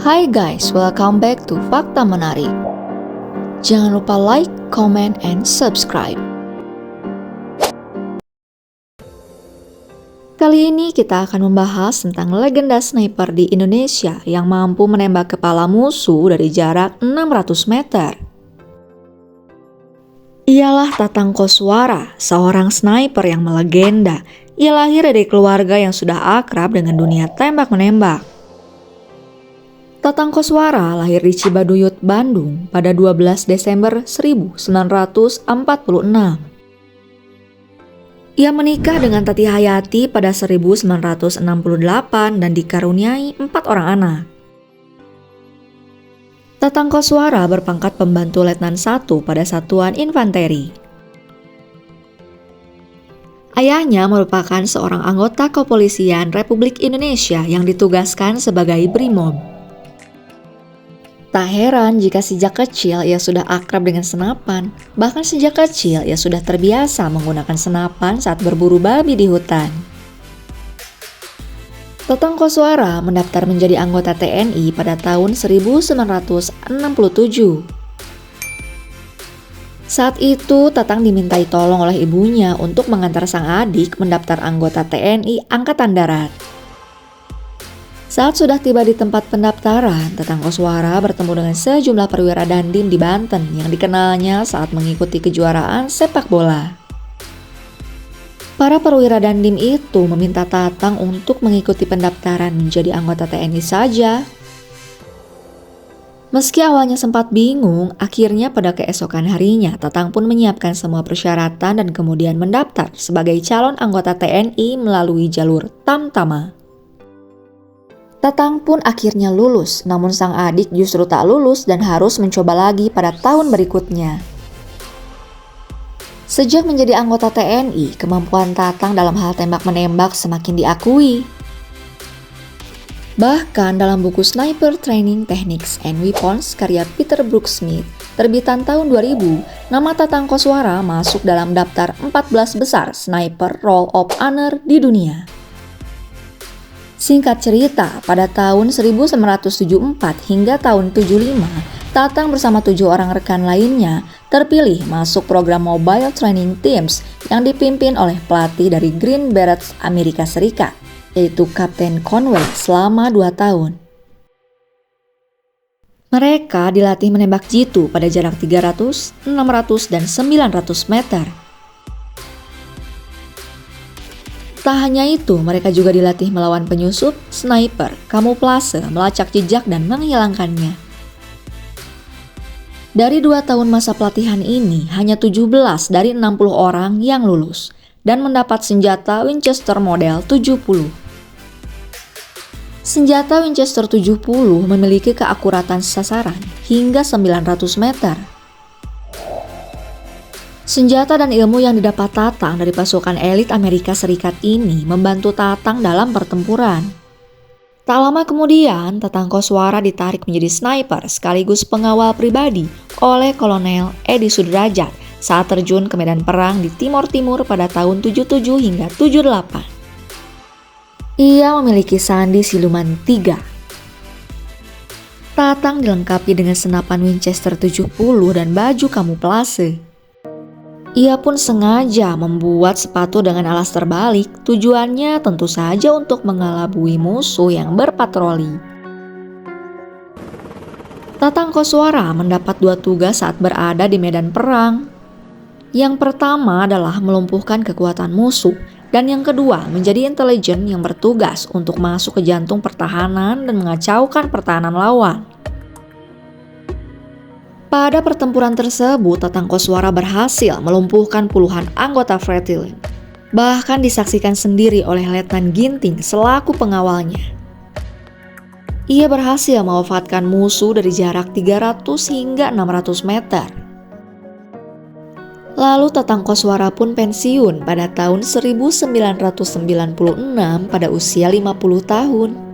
Hai guys, welcome back to Fakta Menarik. Jangan lupa like, comment, and subscribe. Kali ini kita akan membahas tentang legenda sniper di Indonesia yang mampu menembak kepala musuh dari jarak 600 meter. Ialah Tatang Koswara, seorang sniper yang melegenda. Ia lahir dari keluarga yang sudah akrab dengan dunia tembak-menembak. Tatang Koswara lahir di Cibaduyut, Bandung pada 12 Desember 1946. Ia menikah dengan Tati Hayati pada 1968 dan dikaruniai 4 orang anak. Tatang Koswara berpangkat pembantu letnan 1 pada Satuan Infanteri. Ayahnya merupakan seorang anggota kepolisian Republik Indonesia yang ditugaskan sebagai Brimob. Tak heran jika sejak kecil ia sudah akrab dengan senapan, bahkan sejak kecil ia sudah terbiasa menggunakan senapan saat berburu babi di hutan. Tatang Koswara mendaftar menjadi anggota TNI pada tahun 1967. Saat itu Tatang dimintai tolong oleh ibunya untuk mengantar sang adik mendaftar anggota TNI Angkatan Darat. Saat sudah tiba di tempat pendaftaran, Tatang Koswara bertemu dengan sejumlah perwira dandim di Banten yang dikenalnya saat mengikuti kejuaraan sepak bola. Para perwira dandim itu meminta Tatang untuk mengikuti pendaftaran menjadi anggota TNI saja. Meski awalnya sempat bingung, akhirnya pada keesokan harinya Tatang pun menyiapkan semua persyaratan dan kemudian mendaftar sebagai calon anggota TNI melalui jalur Tamtama. Tatang pun akhirnya lulus, namun sang adik justru tak lulus dan harus mencoba lagi pada tahun berikutnya. Sejak menjadi anggota TNI, kemampuan Tatang dalam hal tembak-menembak semakin diakui. Bahkan dalam buku Sniper Training Techniques and Weapons karya Peter Brooks-Smith, terbitan tahun 2000, nama Tatang Koswara masuk dalam daftar 14 besar sniper Roll of Honor di dunia. Singkat cerita, pada tahun 1974 hingga tahun 75, Tatang bersama 7 orang rekan lainnya terpilih masuk program Mobile Training Teams yang dipimpin oleh pelatih dari Green Berets Amerika Serikat, yaitu Kapten Conway selama 2 tahun. Mereka dilatih menembak jitu pada jarak 300, 600, dan 900 meter. Tak hanya itu, mereka juga dilatih melawan penyusup, sniper, kamuflase, melacak jejak, dan menghilangkannya. Dari 2 tahun masa pelatihan ini, hanya 17 dari 60 orang yang lulus dan mendapat senjata Winchester model 70. Senjata Winchester 70 memiliki keakuratan sasaran hingga 900 meter. Senjata dan ilmu yang didapat Tatang dari pasukan elit Amerika Serikat ini membantu Tatang dalam pertempuran. Tak lama kemudian, Tatang Koswara ditarik menjadi sniper sekaligus pengawal pribadi oleh Kolonel Edi Sudrajat saat terjun ke medan perang di Timor Timur pada tahun 77 hingga 78. Ia memiliki sandi siluman 3. Tatang dilengkapi dengan senapan Winchester 70 dan baju kamuflase. Ia pun sengaja membuat sepatu dengan alas terbalik, tujuannya tentu saja untuk mengelabui musuh yang berpatroli. Tatang Koswara mendapat 2 tugas saat berada di medan perang. Yang pertama adalah melumpuhkan kekuatan musuh, dan yang kedua menjadi intelijen yang bertugas untuk masuk ke jantung pertahanan dan mengacaukan pertahanan lawan. Pada pertempuran tersebut, Tatang Koswara berhasil melumpuhkan puluhan anggota Fretilin. Bahkan disaksikan sendiri oleh Letnan Ginting selaku pengawalnya. Ia berhasil mewafatkan musuh dari jarak 300 hingga 600 meter. Lalu Tatang Koswara pun pensiun pada tahun 1996 pada usia 50 tahun.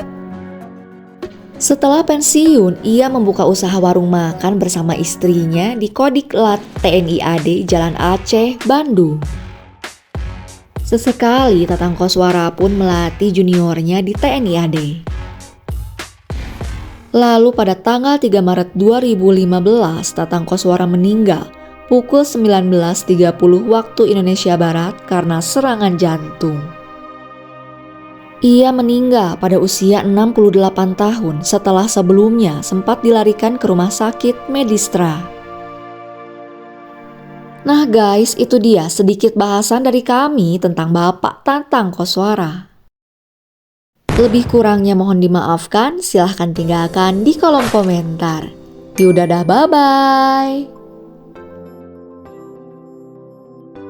Setelah pensiun, ia membuka usaha warung makan bersama istrinya di Kodiklat TNI AD Jalan Aceh, Bandung. Sesekali Tatang Koswara pun melatih juniornya di TNI AD. Lalu pada tanggal 3 Maret 2015, Tatang Koswara meninggal pukul 19.30 waktu Indonesia Barat karena serangan jantung. Ia meninggal pada usia 68 tahun setelah sebelumnya sempat dilarikan ke rumah sakit Medistra. Nah guys, itu dia sedikit bahasan dari kami tentang Bapak Tatang Koswara. Lebih kurangnya mohon dimaafkan, silahkan tinggalkan di kolom komentar. Yaudah dah, bye-bye.